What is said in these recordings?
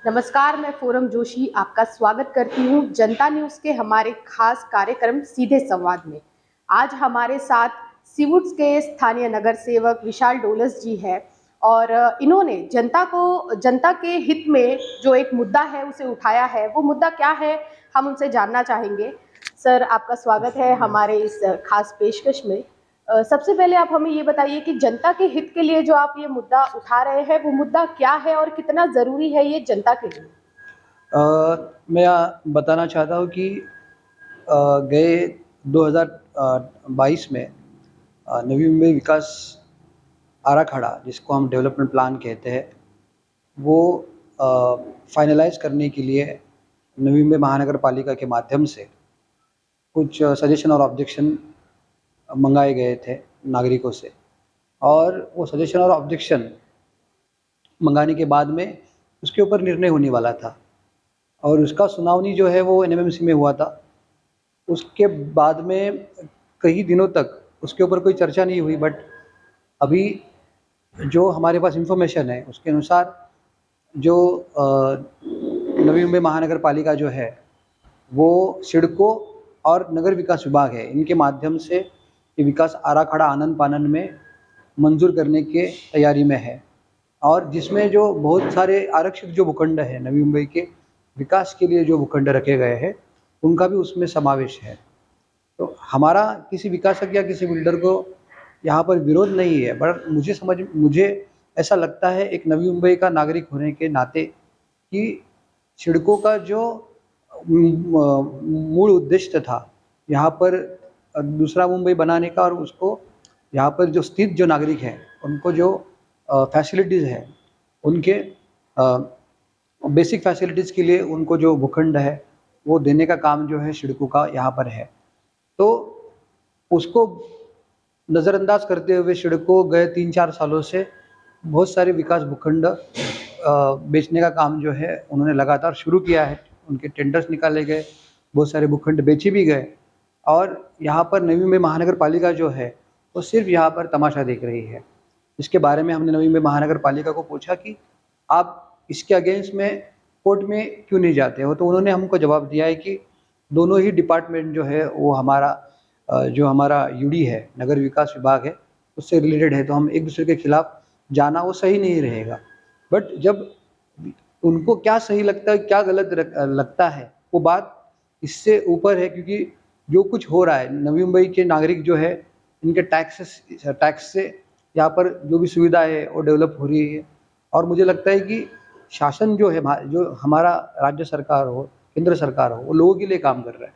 नमस्कार, मैं फोरम जोशी आपका स्वागत करती हूँ जनता न्यूज़ के हमारे खास कार्यक्रम सीधे संवाद में। आज हमारे साथ सीवुड्स के स्थानीय नगर सेवक विशाल डोलस जी हैं और इन्होंने जनता के हित में जो एक मुद्दा है उसे उठाया है। वो मुद्दा क्या है, हम उनसे जानना चाहेंगे। सर, आपका स्वागत है हमारे इस खास पेशकश में। सबसे पहले आप हमें ये बताइए कि जनता के हित के लिए जो आप ये मुद्दा उठा रहे हैं, वो मुद्दा क्या है और कितना ज़रूरी है ये जनता के लिए? मैं बताना चाहता हूँ कि गए 2022 में नवी मुंबई विकास आराखड़ा, जिसको हम डेवलपमेंट प्लान कहते हैं, वो फाइनलाइज करने के लिए नवी मुंबई महानगर पालिका के माध्यम से कुछ सजेशन और ऑब्जेक्शन मंगाए गए थे नागरिकों से। और वो सजेशन और ऑब्जेक्शन मंगाने के बाद में उसके ऊपर निर्णय होने वाला था और उसका सुनावनी जो है वो एनएमएमसी में हुआ था। उसके बाद में कई दिनों तक उसके ऊपर कोई चर्चा नहीं हुई, बट अभी जो हमारे पास इंफॉर्मेशन है उसके अनुसार जो नवी मुंबई महानगर पालिका जो है वो सिडको और नगर विकास विभाग है, इनके माध्यम से ये विकास आराखड़ा आनन पानन में मंजूर करने के तैयारी में है। और जिसमें जो बहुत सारे आरक्षित जो भूखंड है नवी मुंबई के विकास के लिए जो भूखंड रखे गए हैं उनका भी उसमें समावेश है। तो हमारा किसी विकासक या किसी बिल्डर को यहाँ पर विरोध नहीं है, पर मुझे ऐसा लगता है एक नवी मुंबई का नागरिक होने के नाते कि सिडको का जो मूल उद्देश्य था यहाँ पर दूसरा मुंबई बनाने का, और उसको यहाँ पर जो स्थित जो नागरिक हैं उनको जो फैसिलिटीज़ है, उनके बेसिक फैसिलिटीज़ के लिए उनको जो भूखंड है वो देने का काम जो है सिडको का यहाँ पर है। तो उसको नज़रअंदाज करते हुए सिडको गए 3-4 सालों से बहुत सारे विकास भूखंड बेचने का काम जो है उन्होंने लगातार शुरू किया है। उनके टेंडर्स निकाले गए, बहुत सारे भूखंड बेचे भी गए, और यहाँ पर नवी मुंबई महानगर पालिका जो है वो सिर्फ यहाँ पर तमाशा देख रही है। इसके बारे में हमने नवी मुंबई महानगर पालिका को पूछा कि आप इसके अगेंस्ट में कोर्ट में क्यों नहीं जाते हो, तो उन्होंने हमको जवाब दिया है कि दोनों ही डिपार्टमेंट जो है वो जो हमारा यूडी है, नगर विकास विभाग है, उससे रिलेटेड है, तो हम एक दूसरे के खिलाफ जाना वो सही नहीं रहेगा। बट जब उनको क्या सही लगता है क्या गलत लगता है वो बात इससे ऊपर है, क्योंकि जो कुछ हो रहा है नवी मुंबई के नागरिक जो है इनके टैक्स से यहाँ पर जो भी सुविधा है वो डेवलप हो रही है। और मुझे लगता है कि शासन जो है, जो हमारा राज्य सरकार हो, केंद्र सरकार हो, वो लोगों के लिए काम कर रहा है।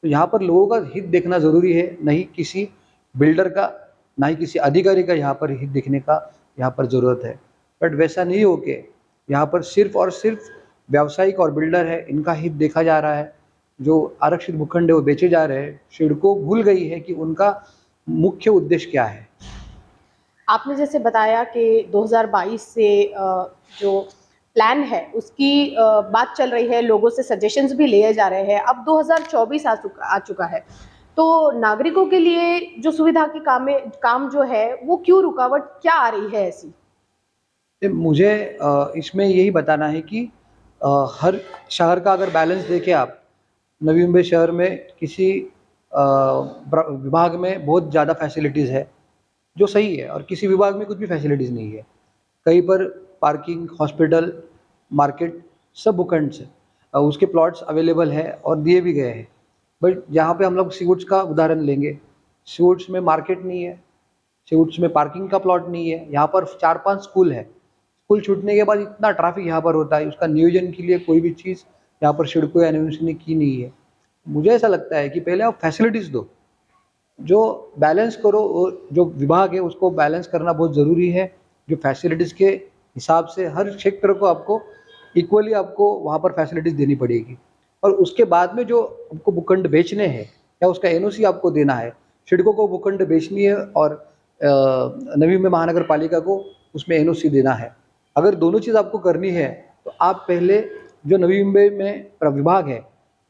तो यहाँ पर लोगों का हित देखना ज़रूरी है, नहीं किसी बिल्डर का, ना ही किसी अधिकारी का यहाँ पर हित देखने का यहाँ पर ज़रूरत है। बट वैसा नहीं हो के यहाँ पर सिर्फ और सिर्फ व्यावसायिक और बिल्डर है, इनका हित देखा जा रहा है। जो आरक्षित भूखंड है वो बेचे जा रहे हैं। सिडको भूल गई है कि उनका मुख्य उद्देश्य क्या है। आपने जैसे बताया कि 2022 से जो प्लान है उसकी बात चल रही है, लोगों से सजेशंस भी लिए जा रहे हैं। अब 2024 आ चुका है, तो नागरिकों के लिए जो सुविधा की काम जो है वो क्यों रुकावट क्या आ रही है ऐसी? मुझे इसमें यही बताना है कि हर शहर का अगर बैलेंस देखें आप, नवी मुंबई शहर में किसी विभाग में बहुत ज़्यादा फैसिलिटीज़ है जो सही है, और किसी विभाग में कुछ भी फैसिलिटीज़ नहीं है। कहीं पर पार्किंग, हॉस्पिटल, मार्केट सब भूखंड से उसके प्लॉट्स अवेलेबल है और दिए भी गए हैं। बट यहाँ पे हम लोग सीवुड्स का उदाहरण लेंगे, सीवुड्स में मार्केट नहीं है, सीवुड्स में पार्किंग का प्लॉट नहीं है। यहाँ पर 4-5 स्कूल है, स्कूल छूटने के बाद इतना ट्रैफिक यहाँ पर होता है, उसका नियोजन के लिए कोई भी चीज़ यहाँ पर सिडको या एनएमसी ने की नहीं है। मुझे ऐसा लगता है कि पहले आप फैसिलिटीज़ दो, जो बैलेंस करो, जो विभाग है उसको बैलेंस करना बहुत ज़रूरी है। जो फैसिलिटीज़ के हिसाब से हर क्षेत्र को आपको इक्वली आपको वहाँ पर फैसिलिटीज़ देनी पड़ेगी, और उसके बाद में जो आपको भूखंड बेचने हैं या उसका एनओसी आपको देना है, सिडको को भूखंड बेचनी है और नवी मुंबई महानगर पालिका को उसमें एनओसी देना है। अगर दोनों चीज़ आपको करनी है तो आप पहले जो नवी मुंबई में विभाग है,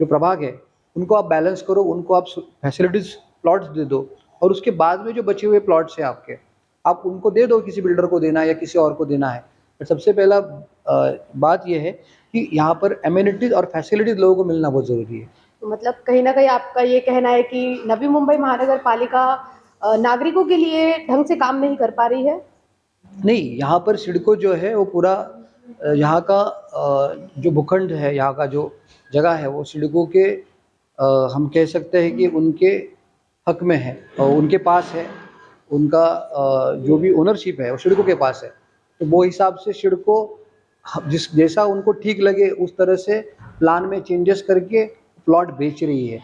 जो प्रभाग है, उनको आप बैलेंस करो, उनको आप फैसिलिटीज़ प्लॉट्स दे दो, और उसके बाद में जो बचे हुए प्लॉट्स हैं आपके, आप उनको दे दो, किसी बिल्डर को देना है या किसी और को देना है। बट सबसे पहला बात ये है कि यहाँ पर एमिनिटीज़ और फैसिलिटीज़ लोगों को मिलना बहुत ज़रूरी है। तो मतलब कहीं न कहीं आपका ये कहना है कि नवी मुंबई महानगर पालिका नागरिकों के लिए ढंग से काम नहीं कर पा रही है? नहीं, यहाँ पर सिडको जो है वो पूरा यहाँ का जो भूखंड है, यहाँ का जो जगह है वो सिडको के हम कह सकते हैं कि उनके हक में है और उनके पास है। उनका जो भी ओनरशिप है वो सिडको के पास है। तो वो हिसाब से सिडको जिस जैसा उनको ठीक लगे उस तरह से प्लान में चेंजेस करके प्लॉट बेच रही है।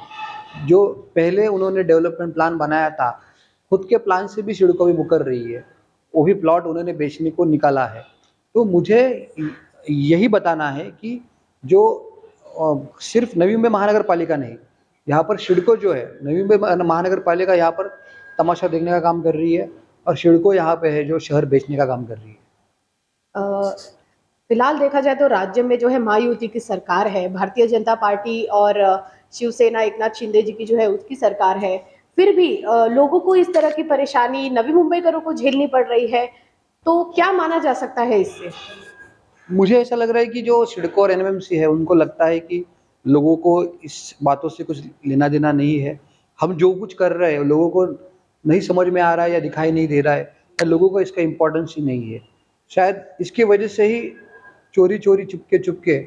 जो पहले उन्होंने डेवलपमेंट प्लान बनाया था, खुद के प्लान से भी सिडको भी मुकर रही है। वो भी प्लॉट उन्होंने बेचने को निकाला है। तो मुझे यही बताना है कि जो सिर्फ नवी मुंबई महानगर पालिका नहीं, यहाँ पर सिडको जो है, नवी मुंबई महानगर पालिका यहाँ पर तमाशा देखने का काम कर रही है और सिडको यहाँ पे है जो शहर बेचने का काम कर रही है। अ, फिलहाल देखा जाए तो राज्य में जो है महायुति की सरकार है, भारतीय जनता पार्टी और शिवसेना एकनाथ शिंदे जी की जो है उसकी सरकार है। फिर भी लोगों को इस तरह की परेशानी नवी मुंबईकरों को झेलनी पड़ रही है, तो क्या माना जा सकता है इससे? मुझे ऐसा लग रहा है कि जो सिडको और एनएमएमसी है उनको लगता है कि लोगों को इस बातों से कुछ लेना देना नहीं है। हम जो कुछ कर रहे हैं लोगों को नहीं समझ में आ रहा है या दिखाई नहीं दे रहा है या लोगों को इसका इम्पोर्टेंस ही नहीं है। शायद इसकी वजह से ही चोरी-चोरी, चुपके-चुपके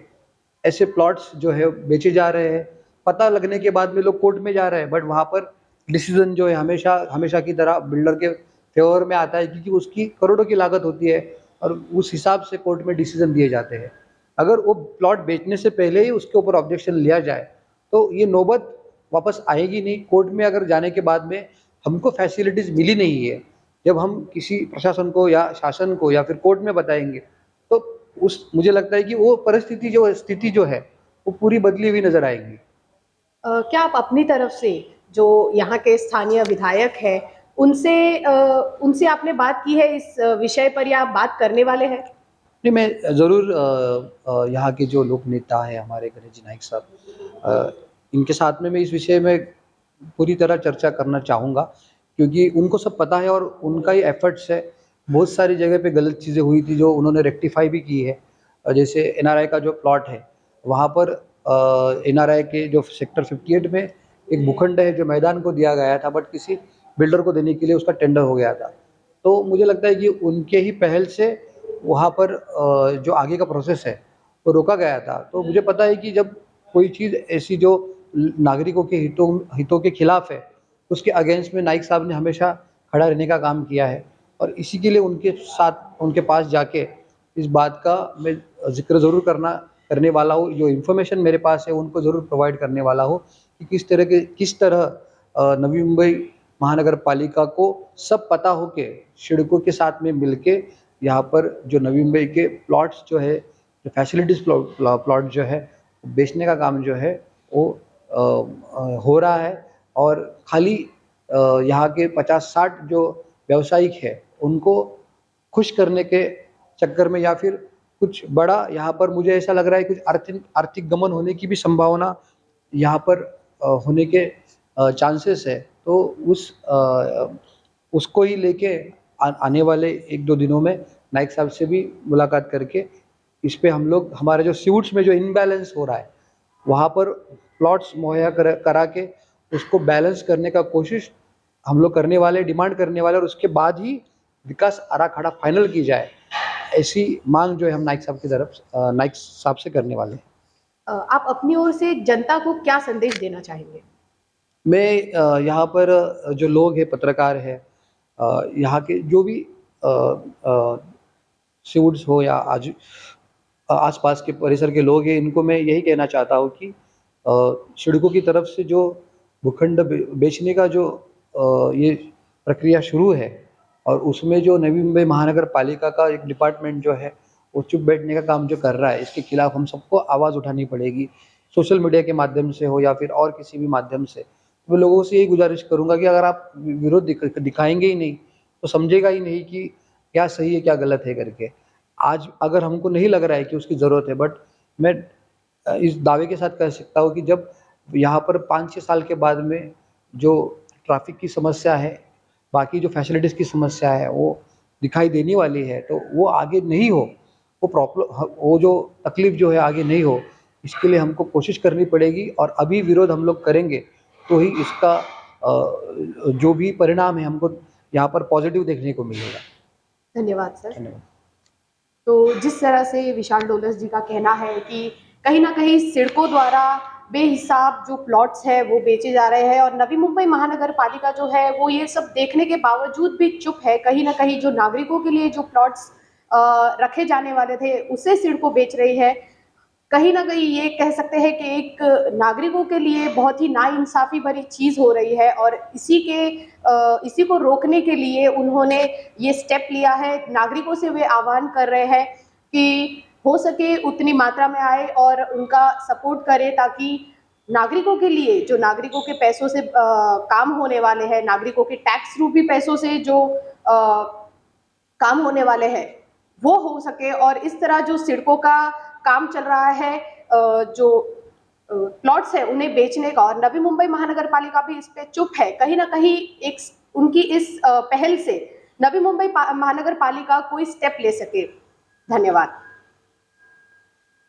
ऐसे प्लॉट्स जो है बेचे जा रहे हैं। पता लगने के बाद में लोग कोर्ट में जा रहे हैं बट वहाँ पर डिसीज़न जो है हमेशा हमेशा की तरह बिल्डर के फ़ेवर में आता है क्योंकि उसकी करोड़ों की लागत होती है और उस हिसाब से कोर्ट में डिसीज़न दिए जाते हैं। अगर वो प्लॉट बेचने से पहले ही उसके ऊपर ऑब्जेक्शन लिया जाए, तो ये नौबत वापस आएगी नहीं। कोर्ट में अगर जाने के बाद में हमको फैसिलिटीज़ मिली नहीं है, जब हम किसी प्रशासन को या शासन को या फिर कोर्ट में बताएँगे, तो उस मुझे लगता है कि वो परिस्थिति जो स्थिति जो है, वो पूरी बदली हुई नज़र आएगी। क्या आप अपनी तरफ से जो यहाँ के स्थानीय विधायक हैं, उनसे आपने बात की है इस विषय पर या आप बात करने वाले हैं? नहीं, मैं ज़रूर यहाँ के जो लोक नेता हैं हमारे गणेश नाइक साहब, इनके साथ में मैं इस विषय में पूरी तरह चर्चा करना चाहूँगा क्योंकि उनको सब पता है और उनका ही एफ़र्ट्स है। बहुत सारी जगह पे गलत चीज़ें हुई थी जो उन्होंने रेक्टिफ़ाई भी की है। जैसे एनआरआई का जो प्लॉट है, वहाँ पर एनआरआई के जो सेक्टर 58 में एक भूखंड है जो मैदान को दिया गया था बट किसी बिल्डर को देने के लिए उसका टेंडर हो गया था। तो मुझे लगता है कि उनके ही पहल से वहाँ पर जो आगे का प्रोसेस है वो रोका गया था। तो मुझे पता है कि जब कोई चीज़ ऐसी जो नागरिकों के हितों के खिलाफ है, उसके अगेंस्ट में नाइक साहब ने हमेशा खड़ा रहने का काम किया है और इसी के लिए उनके साथ उनके पास जाके इस बात का मैं ज़िक्र ज़रूर करने वाला हूँ। जो इन्फॉर्मेशन मेरे पास है उनको ज़रूर प्रोवाइड करने वाला हूँ कि किस तरह नवी मुंबई महानगर पालिका को सब पता हो के सिडको के साथ में मिलके यहाँ पर जो नवी मुंबई के प्लॉट्स जो है, जो फैसिलिटीज़ प्लॉट जो है बेचने का काम जो है वो हो रहा है और खाली यहाँ के 50-60 जो व्यावसायिक है उनको खुश करने के चक्कर में या फिर कुछ बड़ा यहाँ पर मुझे ऐसा लग रहा है कुछ आर्थिक गमन होने की भी संभावना यहाँ पर होने के चांसेस है। तो उसको ही लेके आने वाले 1-2 दिनों में नाइक साहब से भी मुलाकात करके इस पे हम लोग हमारे जो सीवुड्स में जो इम्बैलेंस हो रहा है, वहाँ पर प्लॉट्स मुहैया करा के उसको बैलेंस करने का कोशिश हम लोग करने वाले, डिमांड करने वाले और उसके बाद ही विकास आराखड़ा फाइनल की जाए, ऐसी मांग जो है हम नाइक साहब से करने वाले हैं। आप अपनी ओर से जनता को क्या संदेश देना चाहेंगे? मैं यहाँ पर जो लोग हैं, पत्रकार हैं, यहाँ के जो भी सीवुड्स हो या आस-पास के परिसर के लोग हैं, इनको मैं यही कहना चाहता हूँ कि सिडको की तरफ से जो भूखंड बेचने का जो ये प्रक्रिया शुरू है और उसमें जो नवी मुंबई महानगर पालिका का एक डिपार्टमेंट जो है, वो चुप बैठने का काम जो कर रहा है, इसके खिलाफ हम सबको आवाज़ उठानी पड़ेगी। सोशल मीडिया के माध्यम से हो या फिर और किसी भी माध्यम से। मैं लोगों से यही गुज़ारिश करूँगा कि अगर आप विरोध दिखाएँगे ही नहीं, तो समझेगा ही नहीं कि क्या सही है, क्या गलत है करके। आज अगर हमको नहीं लग रहा है कि उसकी ज़रूरत है बट मैं इस दावे के साथ कह सकता हूँ कि जब यहाँ पर 5-6 साल के बाद में जो ट्रैफ़िक की समस्या है, बाकी जो फैसिलिटीज़ की समस्या है, वो दिखाई देने वाली है, तो वो आगे नहीं हो, वो जो तकलीफ जो है आगे नहीं हो, इसके लिए हमको कोशिश करनी पड़ेगी और अभी विरोध हम लोग करेंगे तो ही इसका जो भी परिणाम है हमको यहाँ पर पॉजिटिव देखने को मिलेगा। धन्यवाद सर। धन्यवाद। तो जिस तरह से विशाल डोलस जी का कहना है कि कहीं ना कहीं सिडको द्वारा बेहिसाब जो प्लॉट्स है वो बेचे जा रहे हैं और नवी मुंबई महानगर पालिका जो है वो ये सब देखने के बावजूद भी चुप है। कहीं ना कहीं जो नागरिकों के लिए जो प्लॉट्स रखे जाने वाले थे उसे सिडको बेच रही है। कहीं ना कहीं ये कह सकते हैं कि एक नागरिकों के लिए बहुत ही नाइंसाफी भरी चीज हो रही है और इसी को रोकने के लिए उन्होंने ये स्टेप लिया है। नागरिकों से वे आह्वान कर रहे हैं कि हो सके उतनी मात्रा में आए और उनका सपोर्ट करें ताकि नागरिकों के लिए जो नागरिकों के पैसों से काम होने वाले हैं, नागरिकों के टैक्स रूपी पैसों से जो काम होने वाले हैं वो हो सके। और इस तरह जो सिडको का काम चल रहा है जो प्लॉट्स है उन्हें बेचने का, और नवी मुंबई महानगर पालिका भी इस पे चुप है। कहीं ना कहीं एक उनकी इस पहल से नवी मुंबई महानगर पालिका कोई स्टेप ले सके। धन्यवाद।